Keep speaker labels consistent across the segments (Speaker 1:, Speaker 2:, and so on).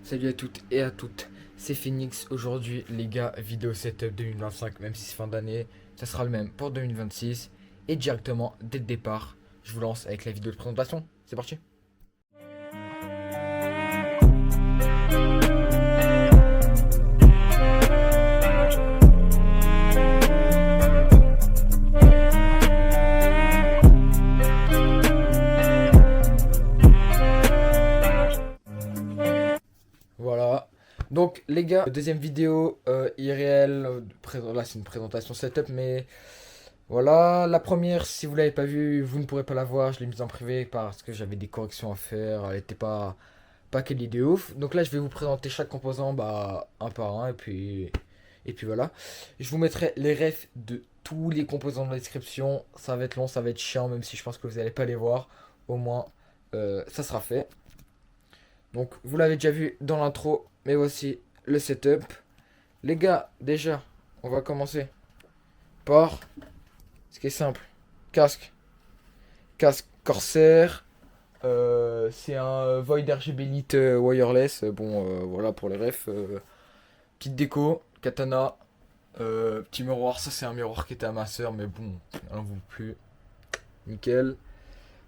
Speaker 1: Salut à toutes et à toutes, c'est Phoenix. Aujourd'hui, les gars, vidéo setup 2025, même si c'est fin d'année, ça sera le même pour 2026. Et directement, dès le départ, je vous lance avec la vidéo de présentation. C'est parti. Voilà. Donc, les gars, deuxième vidéo IRL. Là, c'est une présentation setup, mais voilà. La première, si vous l'avez pas vue, vous ne pourrez pas la voir. Je l'ai mise en privé parce que j'avais des corrections à faire. Elle n'était pas quelle idée ouf. Donc là, je vais vous présenter chaque composant un par un. Et puis voilà. Je vous mettrai les refs de tous les composants dans la description. Ça va être long, ça va être chiant, même si je pense que vous n'allez pas les voir. Au moins, ça sera fait. Donc, vous l'avez déjà vu dans l'intro, mais voici le setup. Les gars, déjà, on va commencer par ce qui est simple. Casque. Casque Corsair. C'est un Void RGB Elite wireless. Bon, voilà pour les refs. Petite déco, katana. Petit miroir. Ça, c'est un miroir qui était à ma soeur, mais bon, on n'en veut plus. Nickel.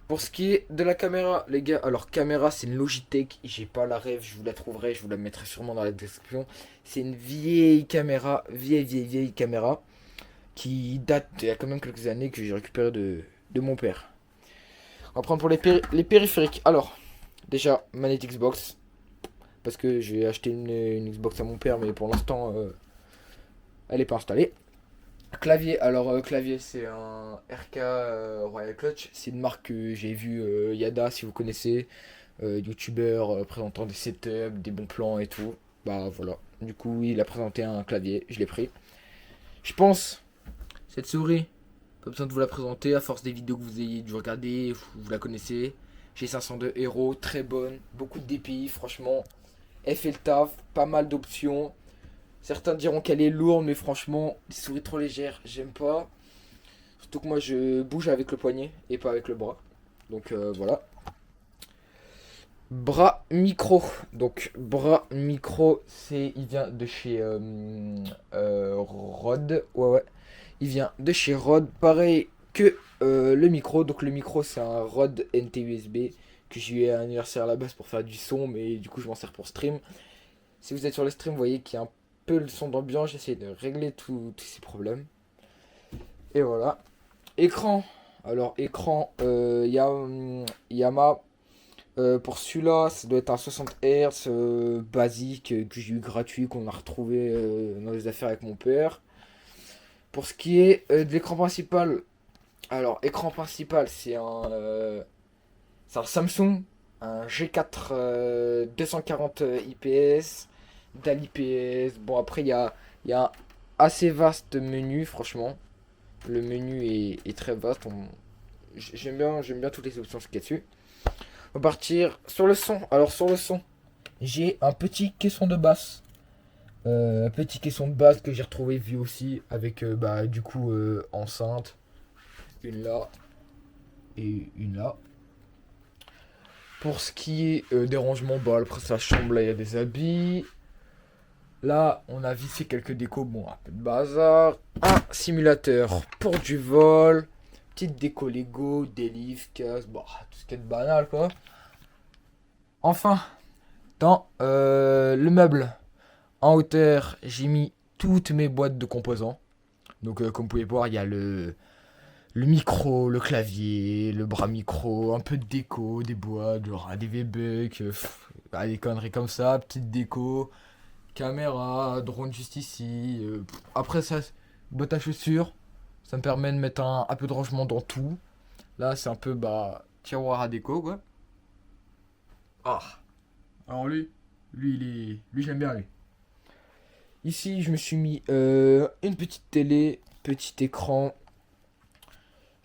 Speaker 1: Pour ce qui est de la caméra, les gars, alors caméra c'est une Logitech, j'ai pas la rêve, je vous la trouverai, je vous la mettrai sûrement dans la description. C'est une vieille caméra, vieille caméra, qui date il y a quand même quelques années que j'ai récupéré de mon père. On va prendre pour les périphériques. Alors, déjà, manette Xbox, parce que j'ai acheté une Xbox à mon père, mais pour l'instant, elle n'est pas installée. Clavier, alors clavier c'est un RK Royal Clutch, c'est une marque que j'ai vue Yada si vous connaissez, youtubeur présentant des setups, des bons plans et tout. Bah voilà, du coup il a présenté un clavier, je l'ai pris. Je pense, cette souris, pas besoin de vous la présenter, à force des vidéos que vous ayez dû regarder, vous la connaissez. G502 Hero, très bonne, beaucoup de DPI, franchement, elle fait le taf, pas mal d'options. Certains diront qu'elle est lourde, mais franchement, les souris trop légères, j'aime pas. Surtout que moi, je bouge avec le poignet et pas avec le bras. Donc voilà. Bras micro. Donc bras micro, il vient de chez Rode. Ouais, ouais. Il vient de chez Rode. Pareil que le micro. Donc le micro, c'est un Rode NT USB que j'ai eu à l'anniversaire à la base pour faire du son, mais du coup, je m'en sers pour stream. Si vous êtes sur le stream, vous voyez qu'il y a un peu le son d'ambiance. J'essaie de régler tous ces problèmes. Et voilà. Écran. Alors, écran, Yamaha. Pour celui-là, ça doit être un 60 Hz basique que j'ai eu gratuit, qu'on a retrouvé dans les affaires avec mon père. Pour ce qui est de l'écran principal, alors, écran principal, c'est un Samsung, un G4 240 IPS, DAL IPS. Bon, après, il y a un assez vaste menu, franchement. Le menu est très vaste. J'aime bien toutes les options qu'il y a dessus. On va partir sur le son. Alors, sur le son, j'ai un petit caisson de basse. Un petit caisson de basse que j'ai retrouvé vu aussi avec du coup enceinte. Une là et une là. Pour ce qui est des rangements, bah après sa chambre là il y a des habits. Là on a vissé quelques décos, bon un peu de bazar. Un simulateur pour du vol. Petite déco Lego, des livres, cases, bon tout ce qui est de banal quoi. Enfin, dans le meuble, en hauteur, j'ai mis toutes mes boîtes de composants. Donc comme vous pouvez voir, il y a le micro, le clavier, le bras micro, un peu de déco, des boîtes, genre des V-Bucks, des conneries comme ça, petite déco, caméra, drone juste ici. Après ça, boîte à chaussures, ça me permet de mettre un peu de rangement dans tout. Là, c'est un peu tiroir à déco quoi. Ah, alors lui j'aime bien lui. Ici, je me suis mis une petite télé, petit écran.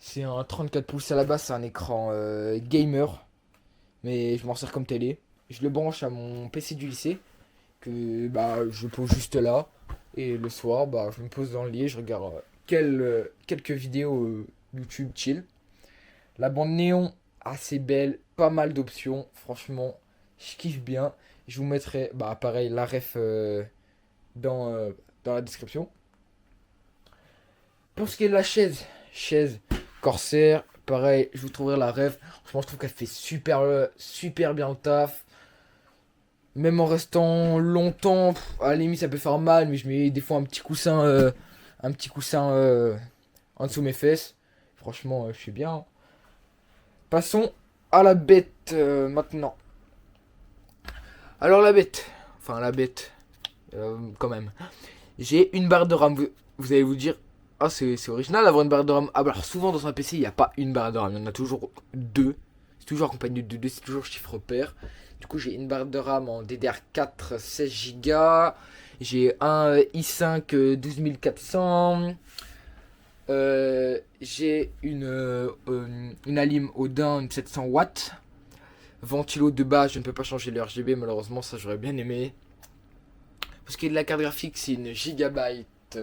Speaker 1: C'est un 34 pouces à la base, c'est un écran gamer, mais je m'en sers comme télé. Je le branche à mon PC du lycée, que je pose juste là. Et le soir, je me pose dans le lit et je regarde quelques vidéos YouTube chill. La bande néon, assez belle, pas mal d'options, franchement, je kiffe bien. Je vous mettrai, bah pareil, la ref dans, dans la description. Pour ce qui est de la chaise Corsair, pareil, je vous trouverai la ref. Franchement, je trouve qu'elle fait super bien le taf. Même en restant longtemps, à la limite ça peut faire mal, mais je mets des fois un petit coussin en dessous de mes fesses. Franchement, je suis bien. Passons à la bête maintenant. Alors la bête, quand même. J'ai une barre de RAM. Vous allez vous dire, ah c'est original d'avoir une barre de RAM. Ah bah alors souvent dans un PC il n'y a pas une barre de RAM, il y en a toujours deux. C'est toujours accompagné de deux, c'est toujours chiffre pair. Du coup j'ai une barre de RAM en DDR4 16 Go. J'ai un i5 12400. J'ai une Alim Odin, une 700 watts. Ventilo de base, je ne peux pas changer le RGB malheureusement, ça j'aurais bien aimé. Parce que la carte graphique c'est une gigabyte,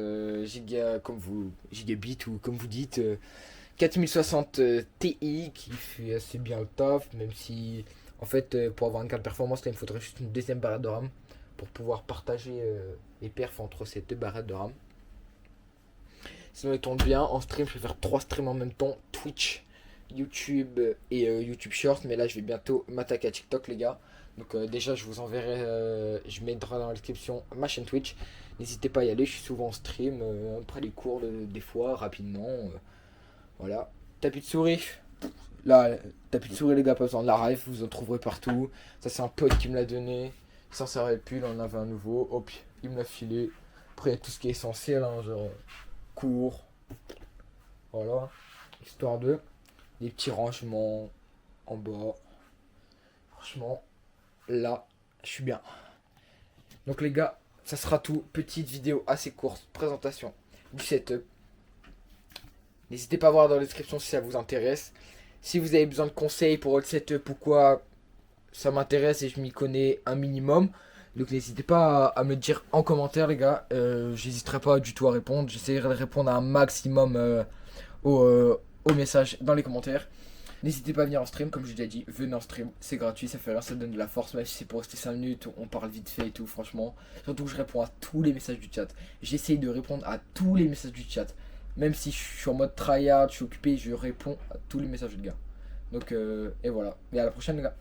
Speaker 1: gigabit ou comme vous dites, 4060 Ti qui fait assez bien le taf, même si en fait pour avoir une carte performance là il me faudrait juste une deuxième barrette de RAM pour pouvoir partager les perfs entre ces deux barrettes de RAM. Sinon il tourne bien, en stream je vais faire 3 streams en même temps, Twitch, YouTube et YouTube Short, mais là je vais bientôt m'attaquer à TikTok les gars. Donc déjà je vous enverrai, je mettrai dans la description ma chaîne Twitch. N'hésitez pas à y aller, je suis souvent en stream, après les cours des fois, rapidement. Voilà. Tapis de souris. Là, tapis de souris les gars, pas besoin de la ref, vous en trouverez partout. Ça c'est un pote qui me l'a donné. Il s'en servait plus, il en avait un nouveau. Hop, il me l'a filé. Après il y a tout ce qui est essentiel, hein, genre cours. Voilà. Histoire de des petits rangements en bas. Franchement, là, je suis bien. Donc les gars, ça sera tout. Petite vidéo assez courte, présentation du setup. N'hésitez pas à voir dans la description si ça vous intéresse. Si vous avez besoin de conseils pour le setup ou quoi, ça m'intéresse et je m'y connais un minimum. Donc n'hésitez pas à me le dire en commentaire les gars. J'hésiterai pas du tout à répondre. J'essaierai de répondre à un maximum aux messages dans les commentaires. N'hésitez pas à venir en stream, comme je l'ai déjà dit, venez en stream, c'est gratuit, ça fait rien, ça donne de la force, même si c'est pour rester 5 minutes, on parle vite fait et tout, franchement. Surtout que je réponds à tous les messages du chat. J'essaye de répondre à tous les messages du chat. Même si je suis en mode tryhard, je suis occupé, je réponds à tous les messages de gars. Donc, et voilà. Et à la prochaine les gars.